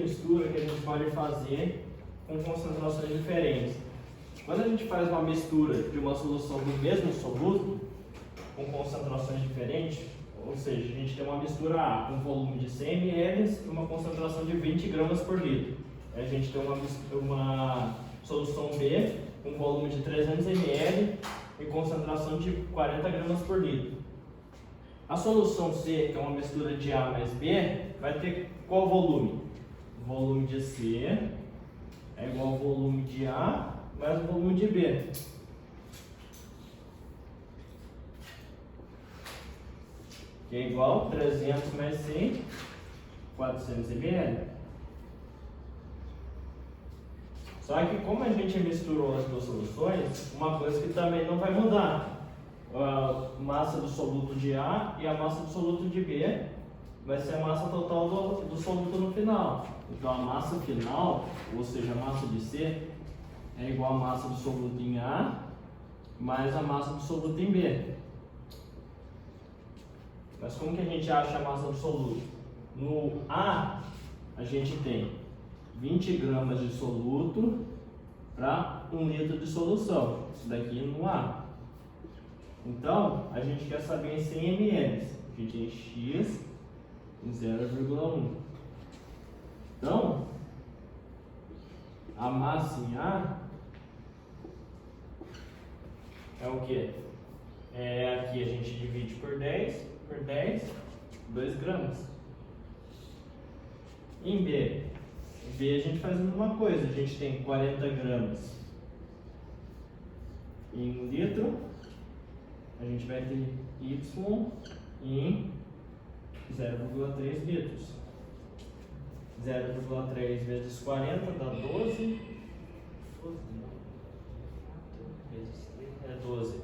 Mistura que a gente pode fazer com concentrações diferentes. Quando a gente faz uma mistura de uma solução do mesmo soluto com concentrações diferentes, ou seja, a gente tem uma mistura A com volume de 100 ml e uma concentração de 20 gramas por litro. A gente tem uma solução B com volume de 300 ml e concentração de 40 gramas por litro. A solução C, que é uma mistura de A mais B, vai ter qual volume? O volume de C é igual ao volume de A mais o volume de B. Que é igual a 300 mais 100, 400 ml. Só que como a gente misturou as duas soluções, uma coisa que também não vai mudar. A massa do soluto de A e a massa do soluto de B vai ser a massa total do soluto no final. Então a massa final, ou seja, a massa de C, é igual a massa do soluto em A mais a massa do soluto em B. Mas como que a gente acha a massa do soluto? No A, a gente tem 20 gramas de soluto para 1 litro de solução. Isso daqui no A. Então, a gente quer saber em 100 ml. A gente tem X em 0,1. Então, a massa em A é o que? Aqui a gente divide por 10, 2 gramas. Em B, a gente faz a mesma coisa, a gente tem 40 gramas em 1 litro, a gente vai ter Y em 0,3 litros. 0,3 vezes 40 dá 12. 12.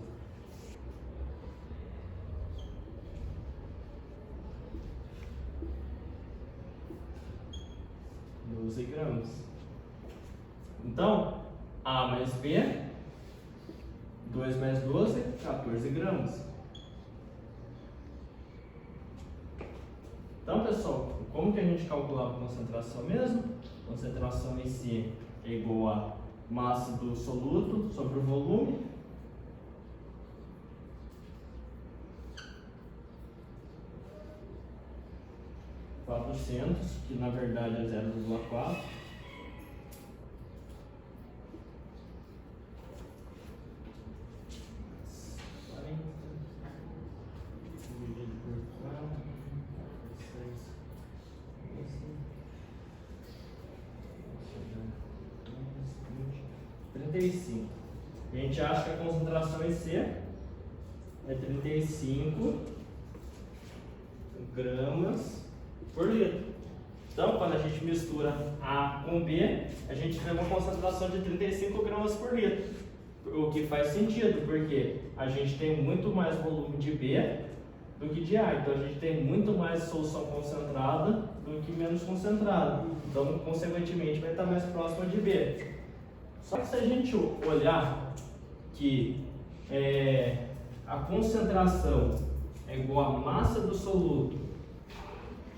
Gramas. Então, A mais B, 2 mais 12, 14 gramas. Então, pessoal, como que a gente calculava a concentração mesmo? Concentração em C é igual a massa do soluto sobre o volume. Que na verdade é 0,4. Dividido por 4, 35. A gente acha que a concentração em C é 35 gramas por litro. Então, quando a gente mistura A com B, a gente tem uma concentração de 35 gramas por litro. O que faz sentido, porque a gente tem muito mais volume de B do que de A. Então, a gente tem muito mais solução concentrada do que menos concentrada. Então, consequentemente, vai estar mais próxima de B. Só que se a gente olhar que a concentração é igual à massa do soluto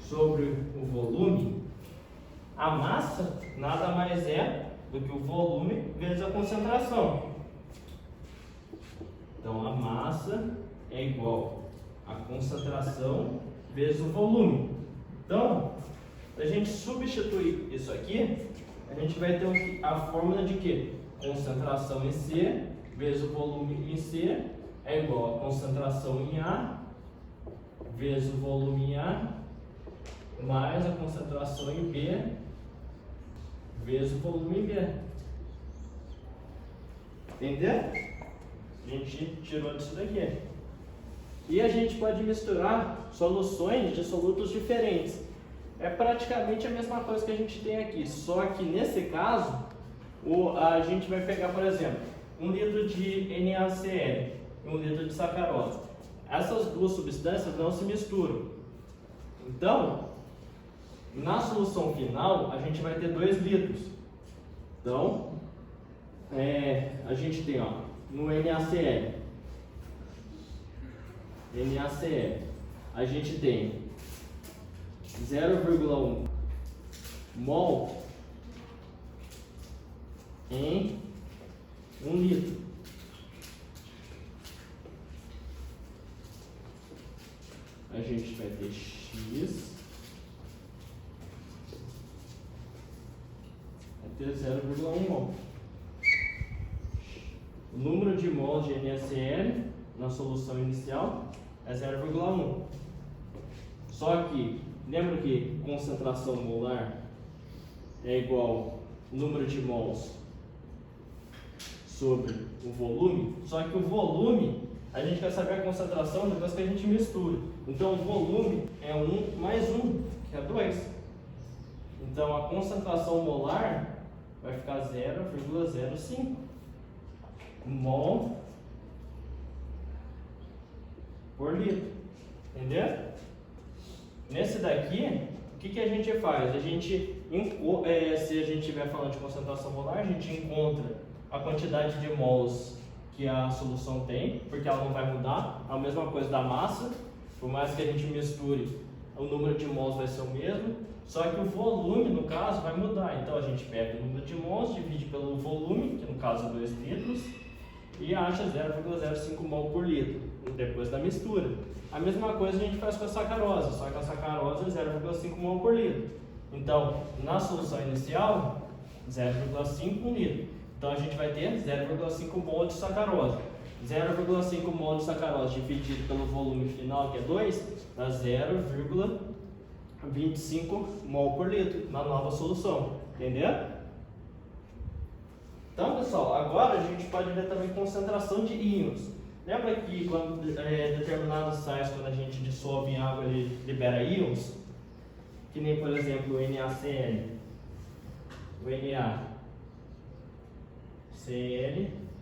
sobre o volume, a massa nada mais é do que o volume vezes a concentração. Então a massa é igual a concentração vezes o volume. Então, se a gente substituir isso aqui, a gente vai ter a fórmula de que concentração em C vezes o volume em C é igual a concentração em A vezes o volume em A mais a concentração em B vezes o volume em B. Entendeu? A gente tirou disso daqui. E a gente pode misturar soluções de solutos diferentes. É praticamente a mesma coisa que a gente tem aqui, só que nesse caso a gente vai pegar, por exemplo, 1 litro de NaCl e 1 litro de sacarose. Essas duas substâncias não se misturam. Então, na solução final, a gente vai ter 2 litros. Então, a gente tem, no NaCl, a gente tem 0,1 mol em 1 litro. A gente vai ter X vai ter 0,1 mol. O número de mols de NaCl na solução inicial é 0,1. Só que, lembra que concentração molar é igual número de mols sobre o volume? Só que o volume, a gente quer saber a concentração depois que a gente mistura. Então, o volume é 1 mais 1, que é 2. Então, a concentração molar vai ficar 0,05 mol por litro. Entendeu? Nesse daqui, o que a gente faz? A gente, se a gente estiver falando de concentração molar, a gente encontra a quantidade de mols que a solução tem, porque ela não vai mudar. É a mesma coisa da massa, por mais que a gente misture, o número de mols vai ser o mesmo, só que o volume, no caso, vai mudar. Então a gente pega o número de mols, divide pelo volume, que no caso é 2 litros, e acha 0,05 mol por litro, depois da mistura. A mesma coisa a gente faz com a sacarose, só que a sacarose é 0,5 mol por litro. Então, na solução inicial, 0,5 litro. Então a gente vai ter 0,5 mol de sacarose. 0,5 mol de sacarose dividido pelo volume final, que é 2, dá 0,25 mol por litro na nova solução. Entendeu? Então, pessoal, agora a gente pode ver também concentração de íons. Lembra que quando determinados sais, quando a gente dissolve em água, ele libera íons? Que nem, por exemplo, o NaCl. O NaCl,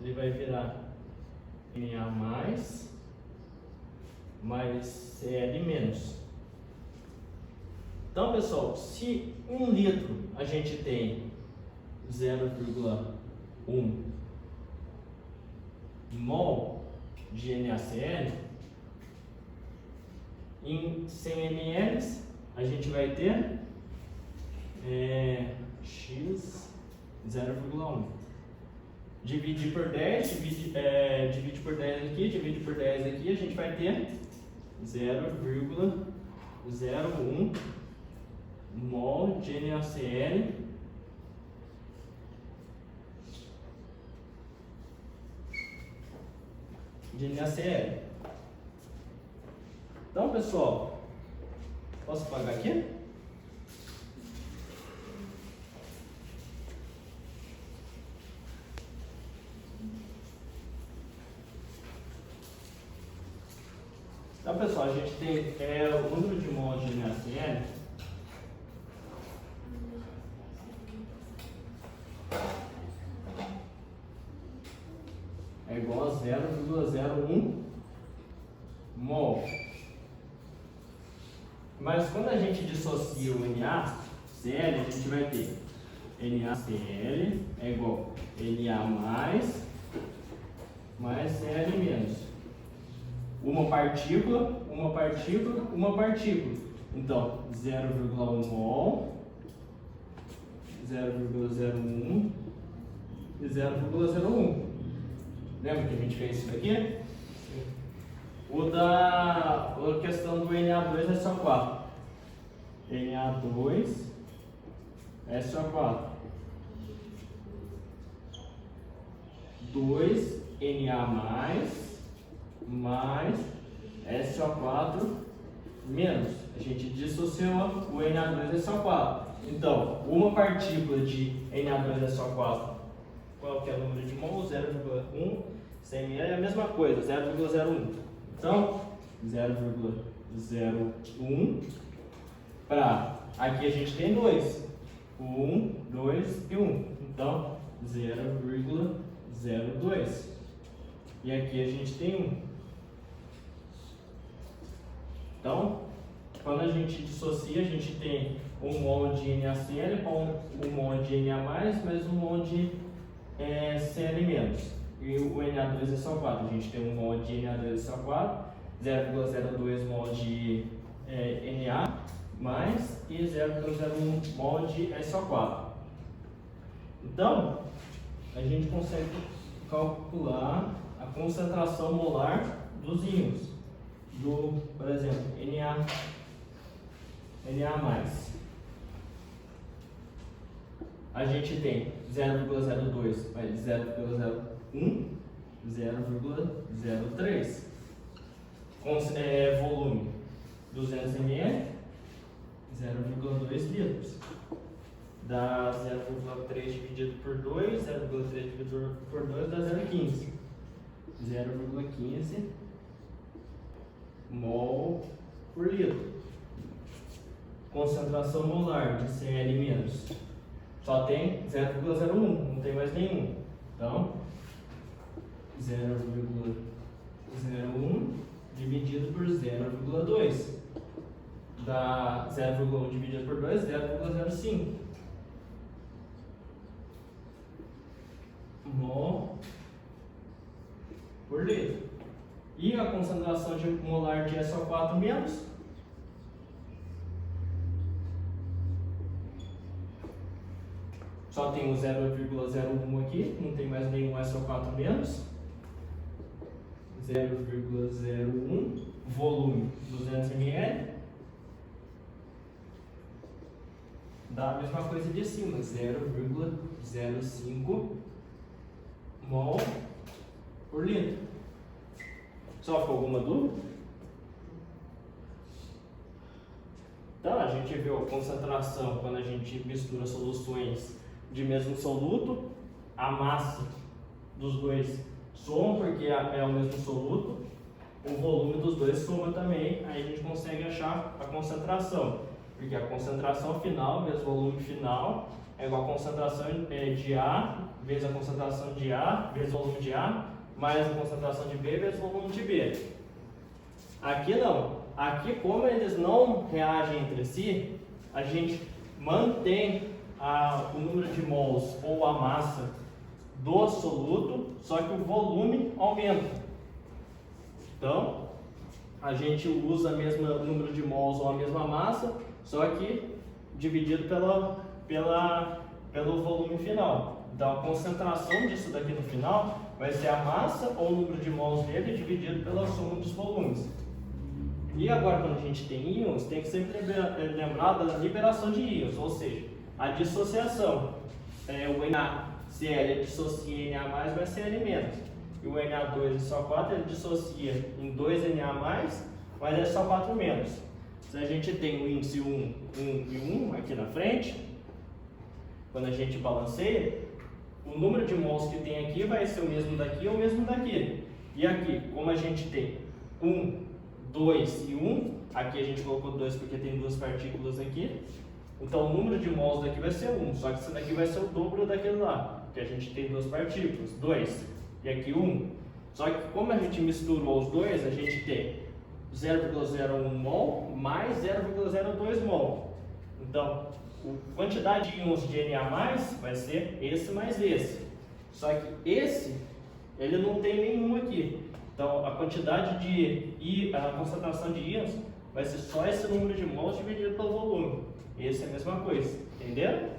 ele vai virar Na mais Cl menos. Então, pessoal, se 1 litro a gente tem 0,1 mol de NaCl, em 100 ml a gente vai ter X 0,1. Divide por 10, divide por 10 aqui, divide por 10 aqui, a gente vai ter 0,01 mol de NaCl Então, pessoal, posso apagar aqui? Então, pessoal, a gente tem o número de mols de NaCl é igual a 0,01 mol. Mas quando a gente dissocia o NaCl, a gente vai ter NaCl é igual a Na mais Cl menos. Uma partícula, uma partícula, uma partícula. Então, 0,1 mol, 0,01 e 0,01. Lembra que a gente fez isso aqui? A questão do Na2 é só 4. Na2 é só 4. 2 Na mais SO4 menos. A gente dissociou o Na2SO4. Então, uma partícula de Na2SO4, qual que é o número de mols? 0,1. 100 ml é a mesma coisa, 0,01. Então, 0,01 para aqui a gente tem 2. 1, 2 e 1. Então, 0,02. E aqui a gente tem 1. Então, quando a gente dissocia, a gente tem 1 mol de NaCl com 1 mol de Na+, mais 1 mol de Cl menos. E o Na2SO4, a gente tem 1 mol de Na2SO4, 0,02 mol de Na, mais e 0,01 mol de SO4. Então, a gente consegue calcular a concentração molar dos íons, por exemplo, Na+. A gente tem 0,02 mais 0,01, 0,03. Volume 200 ml, 0,2 litros. Dá 0,3 dividido por 2, 0,3 dividido por 2 dá 0,15. 0,15 mol por litro. Concentração molar de Cl-, só tem 0,01, não tem mais nenhum. Então, 0,01 dividido por 0,2 dá 0,1 dividido por 2, 0,05 mol por litro. E a concentração molar de SO4 menos, só tem o 0,01 aqui, não tem mais nenhum SO4 menos. 0,01, volume 200 ml, dá a mesma coisa de cima, 0,05 mol por litro. Só ficou alguma dúvida? Então, a gente viu a concentração quando a gente mistura soluções de mesmo soluto, a massa dos dois soma porque é o mesmo soluto, o volume dos dois soma também, aí a gente consegue achar a concentração, porque a concentração final vezes o volume final é igual a concentração de A vezes a concentração de A vezes o volume de A mais a concentração de B vezes o volume de B. Aqui não, aqui como eles não reagem entre si, a gente mantém o número de mols ou a massa do soluto, só que o volume aumenta. Então, a gente usa o mesmo número de mols ou a mesma massa, só que dividido pelo volume final. Então, a concentração disso daqui no final vai ser a massa ou o número de mols dele dividido pela soma dos volumes. E agora, quando a gente tem íons, tem que sempre lembrar da liberação de íons, ou seja, a dissociação. O NaCl dissocia Na+, vai Cl-. E o Na2SO4 ele dissocia em 2Na+, mas é SO4-. Se a gente tem o índice 1, 1 e 1 aqui na frente, quando a gente balanceia, o número de mols que tem aqui vai ser o mesmo daqui ou o mesmo daqui. E aqui, como a gente tem 1, 2 e 1, aqui a gente colocou 2 porque tem duas partículas aqui, então o número de mols daqui vai ser 1, só que esse daqui vai ser o dobro daquele lá, porque a gente tem duas partículas, 2 e aqui 1. Só que como a gente misturou os dois, a gente tem 0,01 mol mais 0,02 mol. Então, a quantidade de íons de Na+, vai ser esse mais esse. Só que esse, ele não tem nenhum aqui. Então, a concentração de íons vai ser só esse número de mols dividido pelo volume. Esse é a mesma coisa, entenderam?